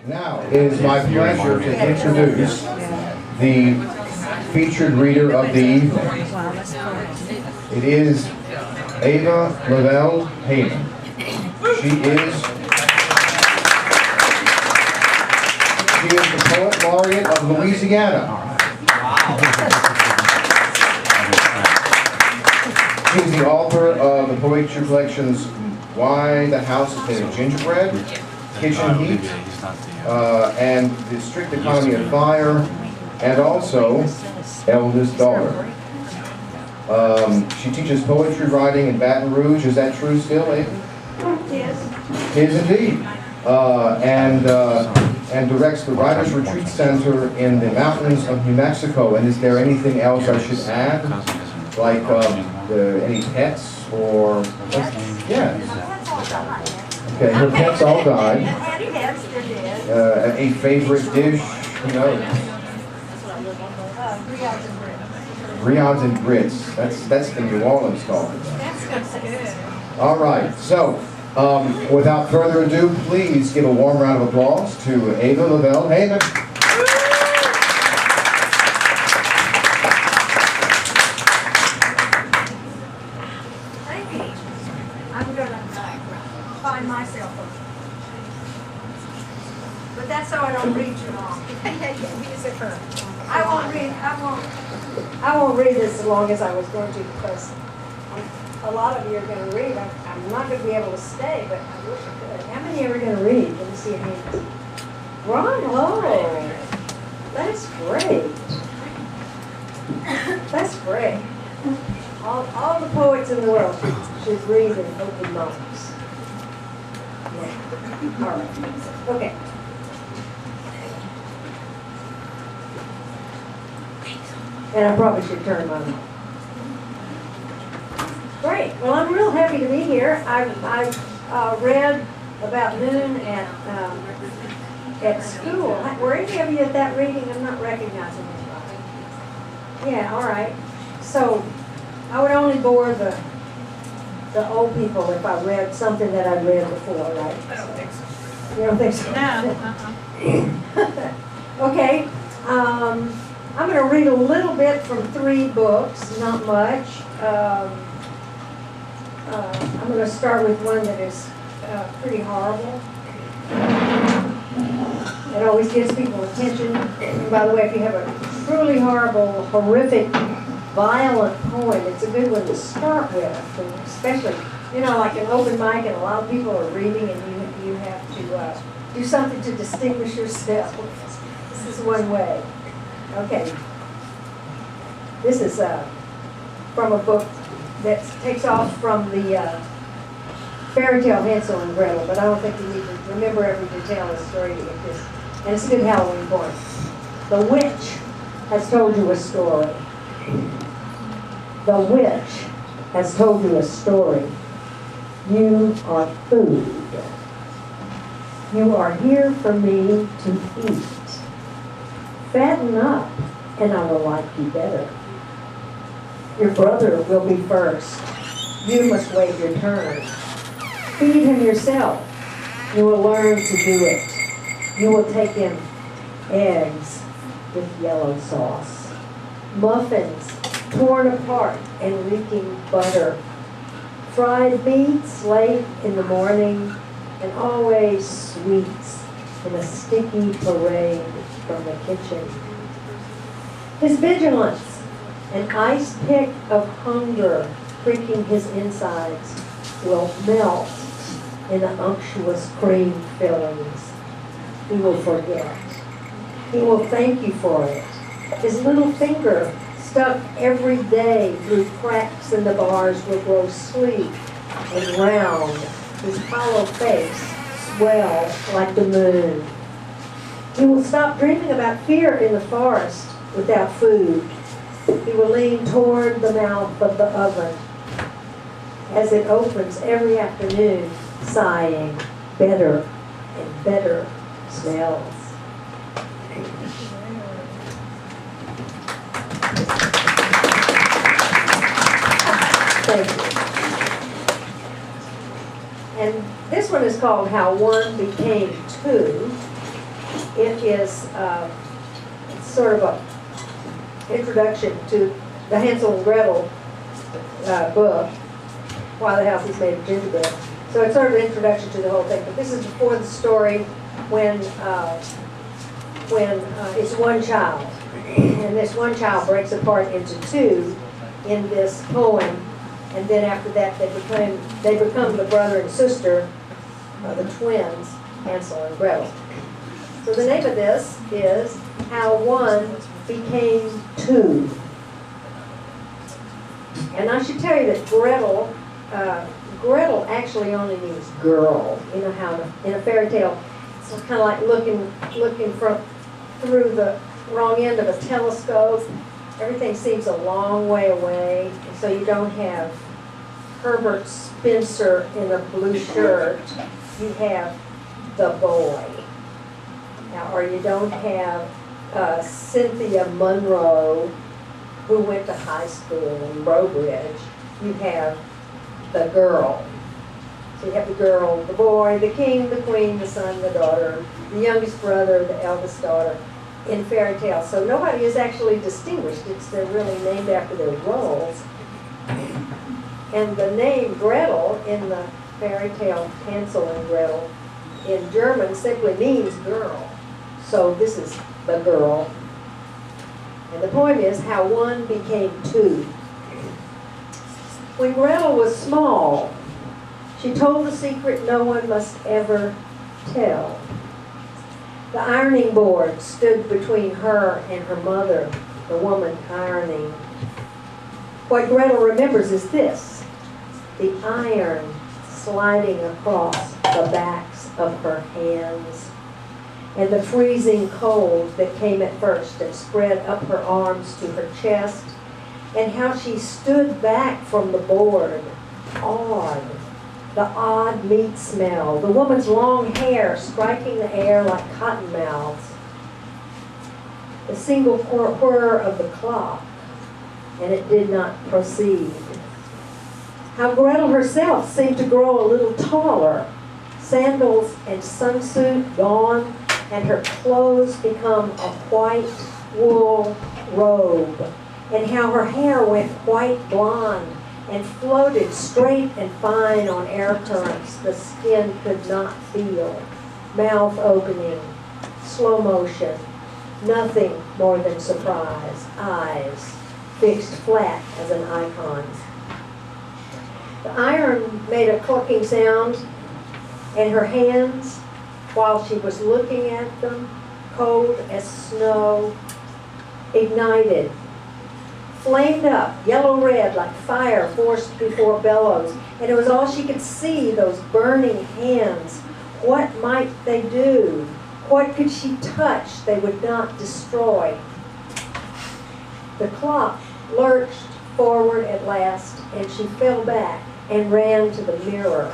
Now, it is my pleasure to introduce the featured reader of the evening. It is Ava Leavell Haymon. She is the Poet Laureate of Louisiana. She is the author of the poetry collections Why the House is Made of Gingerbread, Kitchen Heat, and The Strict Economy of Fire, and also Eldest Daughter. She teaches poetry writing in Baton Rouge. Is that true still, Ava? Yes. It is indeed. And directs the Writers Retreat Center in the mountains of New Mexico. And is there anything else I should add? Like any pets or... Yes. Okay, her pets all died. A favorite dish, you know? Griots and grits. That's the New Orleans culture. That's good. All right, so without further ado, please give a warm round of applause to Ava Leavell Haymon. Thank you. I'm going to find myself a... But that's so I don't read too long. I won't read this as long as I was going to, because a lot of you are going to read. I'm not going to be able to stay, but I wish I could. How many are going to read? Let me see your hands. Bravo! That's great. That's great. All the poets in the world should read in open mics. Yeah. All right. Okay. And I probably should turn mine off. Great. Well, I'm real happy to be here. I read about noon at school. Were any of you at that reading? I'm not recognizing anybody. Yeah, all right. So I would only bore the old people if I read something that I'd read before, right? I don't think so. You don't think so? No. Okay. I'm going to read a little bit from 3 books, not much. I'm going to start with one that is pretty horrible. It always gets people's attention. And by the way, if you have a truly horrible, horrific, violent poem, it's a good one to start with, especially, you know, like an open mic and a lot of people are reading and you have to do something to distinguish yourself. This is one way. Okay, this is from a book that takes off from the fairy tale Hansel and Gretel, but I don't think you need to remember every detail of the story to get this. And it's a good Halloween poem. The witch has told you a story. The witch has told you a story. You are food. You are here for me to eat. Fatten up, and I will like you better. Your brother will be first. You must wait your turn. Feed him yourself. You will learn to do it. You will take him eggs with yellow sauce, muffins torn apart and reeking butter, fried meats late in the morning, and always sweets in a sticky parade from the kitchen. His vigilance, an ice pick of hunger pricking his insides, will melt in the unctuous cream fillings. He will forget. He will thank you for it. His little finger, stuck every day through cracks in the bars, will grow sleek and round. His hollow face swell like the moon. He will stop dreaming about fear in the forest without food. He will lean toward the mouth of the oven as it opens every afternoon, sighing better and better smells. Thank you. And this one is called How One Became Two. It is sort of a introduction to the Hansel and Gretel book, Why the House is Made of Gingerbread. So it's sort of an introduction to the whole thing. But this is before the story when it's one child. And this one child breaks apart into two in this poem. And then after that, they become the brother and sister, the twins, Hansel and Gretel. So the name of this is How One Became Two. And I should tell you that Gretel actually only means girl. You know how in a fairy tale, it's kind of like looking through the wrong end of a telescope. Everything seems a long way away, and so you don't have Herbert Spencer in a blue shirt. You have the boy. Now, or you don't have Cynthia Munro, who went to high school in Brobridge. You have the girl. So you have the girl, the boy, the king, the queen, the son, the daughter, the youngest brother, the eldest daughter in fairy tales. So nobody is actually distinguished. They're really named after their roles. And the name Gretel in the fairy tale Hansel and Gretel in German simply means girl. So this is the girl. And the poem is How One Became Two. When Gretel was small, she told the secret no one must ever tell. The ironing board stood between her and her mother, the woman ironing. What Gretel remembers is this: the iron sliding across the backs of her hands, and the freezing cold that came at first and spread up her arms to her chest, and how she stood back from the board, awed. The odd meat smell, the woman's long hair striking the air like cottonmouths, the single whir of the clock, and it did not proceed. How Gretel herself seemed to grow a little taller, sandals and sunsuit gone, and her clothes become a white wool robe, and how her hair went white blonde and floated straight and fine on air currents the skin could not feel, mouth opening, slow motion, nothing more than surprise, eyes fixed flat as an icon's. The iron made a clucking sound, and her hands, while she was looking at them, cold as snow, ignited, flamed up, yellow-red like fire forced before bellows. And it was all she could see, those burning hands. What might they do? What could she touch they would not destroy? The clock lurched forward at last, and she fell back and ran to the mirror.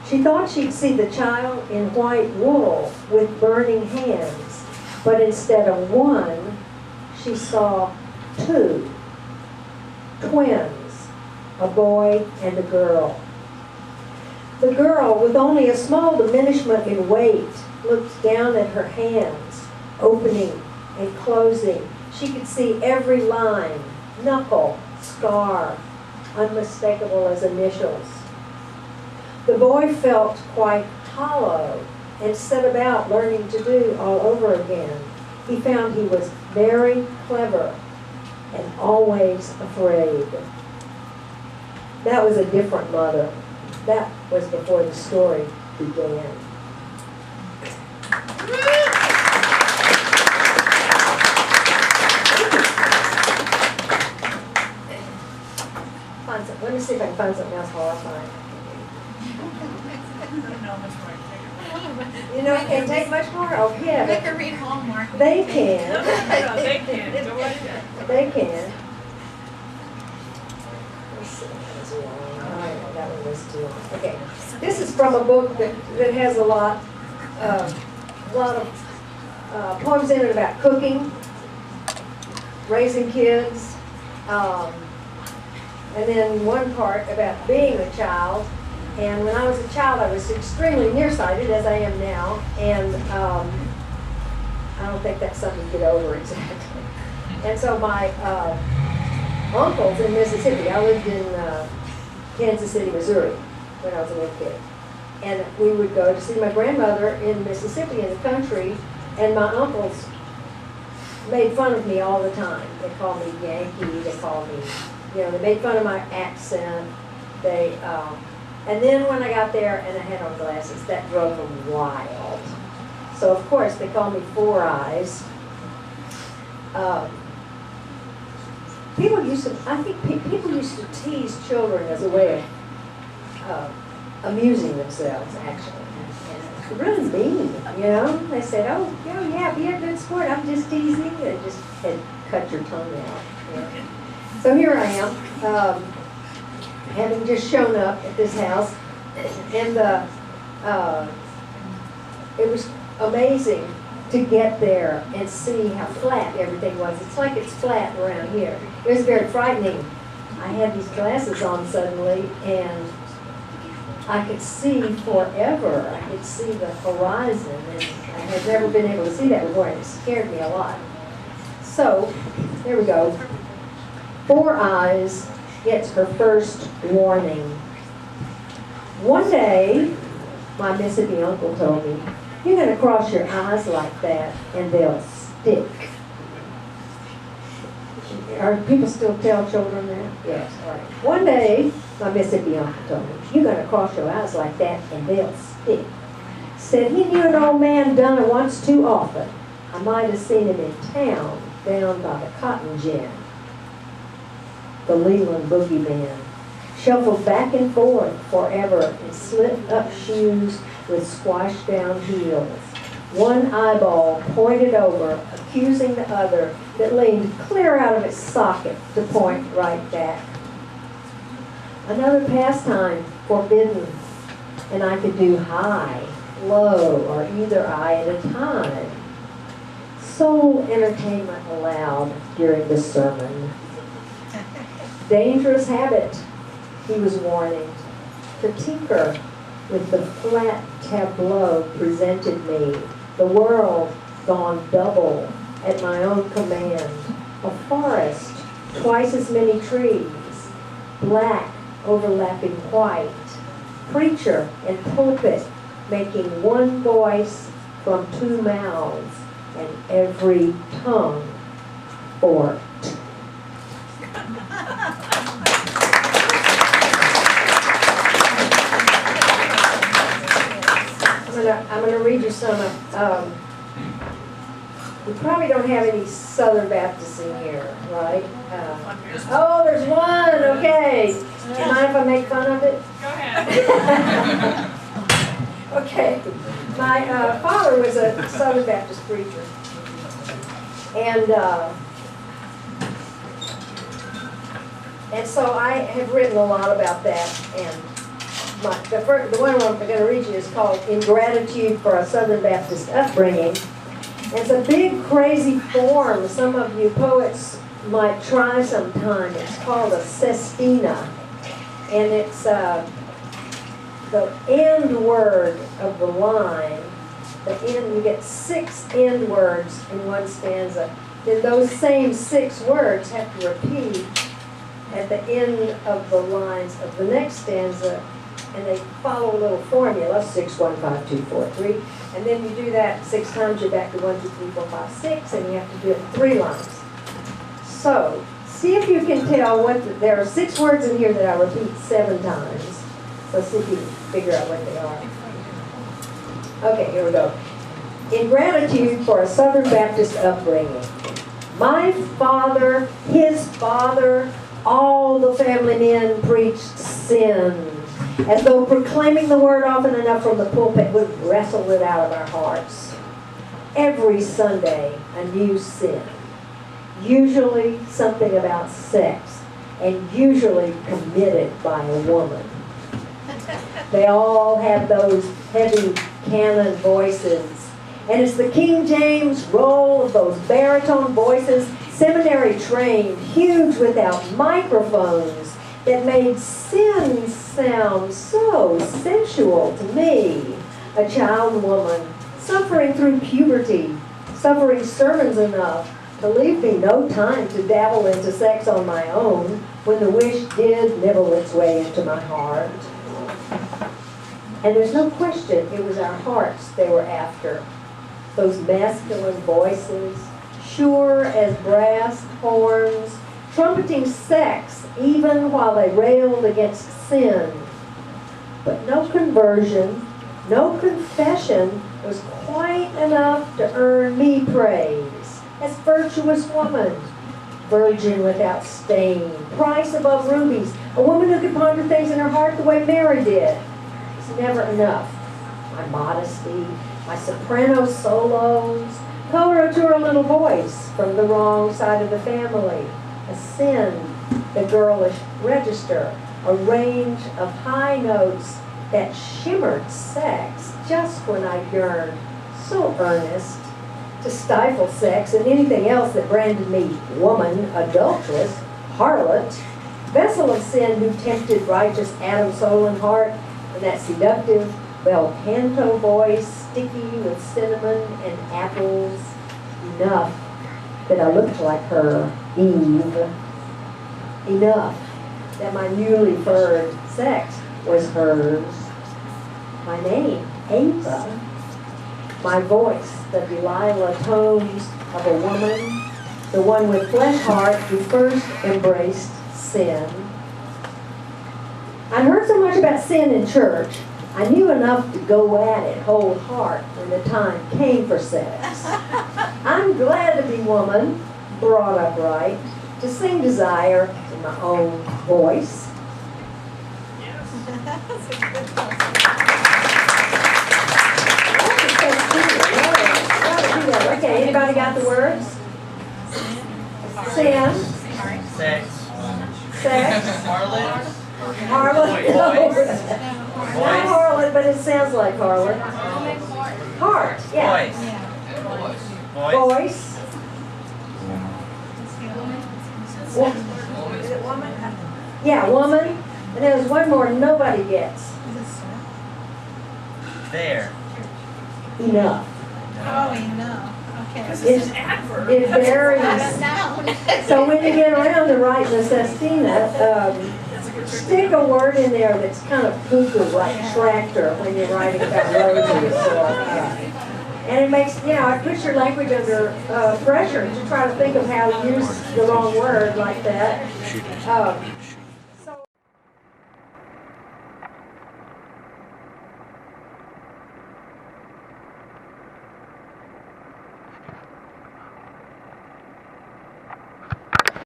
She thought she'd see the child in white wool with burning hands, but instead of one, she saw two twins, a boy and a girl. The girl, with only a small diminishment in weight, looked down at her hands, opening and closing. She could see every line, knuckle, scar, unmistakable as initials. The boy felt quite hollow and set about learning to do all over again. He found he was very clever and always afraid. That was a different mother. That was before the story began. Let me see if I can find something else horrifying. You know, it can't take much more? Oh, yeah. They can read Hallmark. They can. No, they can. Don't worry about it. They can. Let's see. That was long. Oh, that one was too long. Okay. This is from a book that has a lot of poems in it about cooking, raising kids, and then one part about being a child And when I was a child, I was extremely nearsighted, as I am now, and I don't think that's something to get over exactly. And so my uncles in Mississippi, I lived in Kansas City, Missouri, when I was a little kid. And we would go to see my grandmother in Mississippi in the country, and my uncles made fun of me all the time. They called me Yankee, they called me, they made fun of my accent. And then when I got there and I had on glasses, that drove them wild. So of course they called me Four Eyes. People used to tease children as a way of amusing themselves, actually. And it's really mean, They said, oh, yeah, be a good sport. I'm just teasing. They just had cut your tongue out. So here I am, having just shown up at this house, and it was amazing to get there and see how flat everything was. It's like it's flat around here. It was very frightening. I had these glasses on suddenly, and I could see forever. I could see the horizon, and I had never been able to see that before, and it scared me a lot. So, here we go. Four Eyes gets her first warning. One day, my Mississippi uncle told me, you're going to cross your eyes like that and they'll stick. Are people still tell children that? Yes, all right. One day, my Mississippi uncle told me, you're going to cross your eyes like that and they'll stick. Said he knew an old man done it once too often. I might have seen him in town down by the cotton gin. The Leland Boogie Band shuffled back and forth forever in slit-up shoes with squashed down heels. One eyeball pointed over, accusing the other that leaned clear out of its socket to point right back. Another pastime forbidden, and I could do high, low, or either eye at a time. Sole entertainment allowed during the sermon. Dangerous habit, he was warning, to tinker with the flat tableau presented me, the world gone double at my own command, a forest, twice as many trees, black overlapping white, preacher and pulpit making one voice from two mouths, and every tongue forked. I'm going to read you some. We probably don't have any Southern Baptists in here, right? Oh, there's one. Okay. Do you mind if I make fun of it? Go ahead. Okay. My father was a Southern Baptist preacher, and so I have written a lot about that. And the one I'm going to read you is called "Ingratitude for a Southern Baptist Upbringing." It's a big, crazy form. Some of you poets might try sometime. It's called a sestina, and it's the end word of the line. You get 6 end words in one stanza. Then those same 6 words have to repeat at the end of the lines of the next stanza, and they follow a little formula, 6, 1, 5, 2, 4, 3. And then you do that 6 times, you're back to 1, 2, 3, 4, 5, 6, and you have to do it in 3 lines. So, see if you can tell there are 6 words in here that I repeat 7 times. So see if you can figure out what they are. Okay, here we go. Ingratitude for a Southern Baptist upbringing. My father, his father, all the family men preached sin, as though proclaiming the word often enough from the pulpit would wrestle it out of our hearts. Every Sunday, a new sin. Usually something about sex, and usually committed by a woman. They all have those heavy canon voices. And it's the King James roll of those baritone voices, seminary trained, huge without microphones, that made sin sounds so sensual to me. A child woman suffering through puberty, suffering sermons enough to leave me no time to dabble into sex on my own when the wish did nibble its way into my heart. And there's no question it was our hearts they were after. Those masculine voices, sure as brass horns, trumpeting sex even while they railed against sin. But no conversion, no confession was quite enough to earn me praise as virtuous woman, virgin without stain, price above rubies, a woman who could ponder things in her heart the way Mary did. It's never enough. My modesty, my soprano solos, color to her little voice from the wrong side of the family, ascend the girlish register, a range of high notes that shimmered sex just when I yearned, so earnest, to stifle sex and anything else that branded me woman, adulteress, harlot, vessel of sin who tempted righteous Adam, soul, and heart, and that seductive bel canto voice, sticky with cinnamon and apples, enough that I looked like her, Eve. Enough that my newly furred sex was hers. My name, Ava. My voice, the Delilah tones of a woman, the one with flesh heart who first embraced sin. I heard so much about sin in church, I knew enough to go at it whole heart when the time came for sex. I'm glad to be woman, brought up right, to sing desire in my own voice. Okay, anybody got the words? Sin. Sex. Sex. Harlot. Harlot. Not harlot, but it sounds like harlot. Heart, yeah. Voice. Is it woman? Yeah, woman. And there's one more nobody gets. There. Enough. Oh, enough. Okay. It varies. So when you get around to writing a sestina, stick a word in there that's kind of cuckoo, like tractor, when you're writing about roses. And it makes, it puts your language under pressure to try to think of how to use the wrong word like that.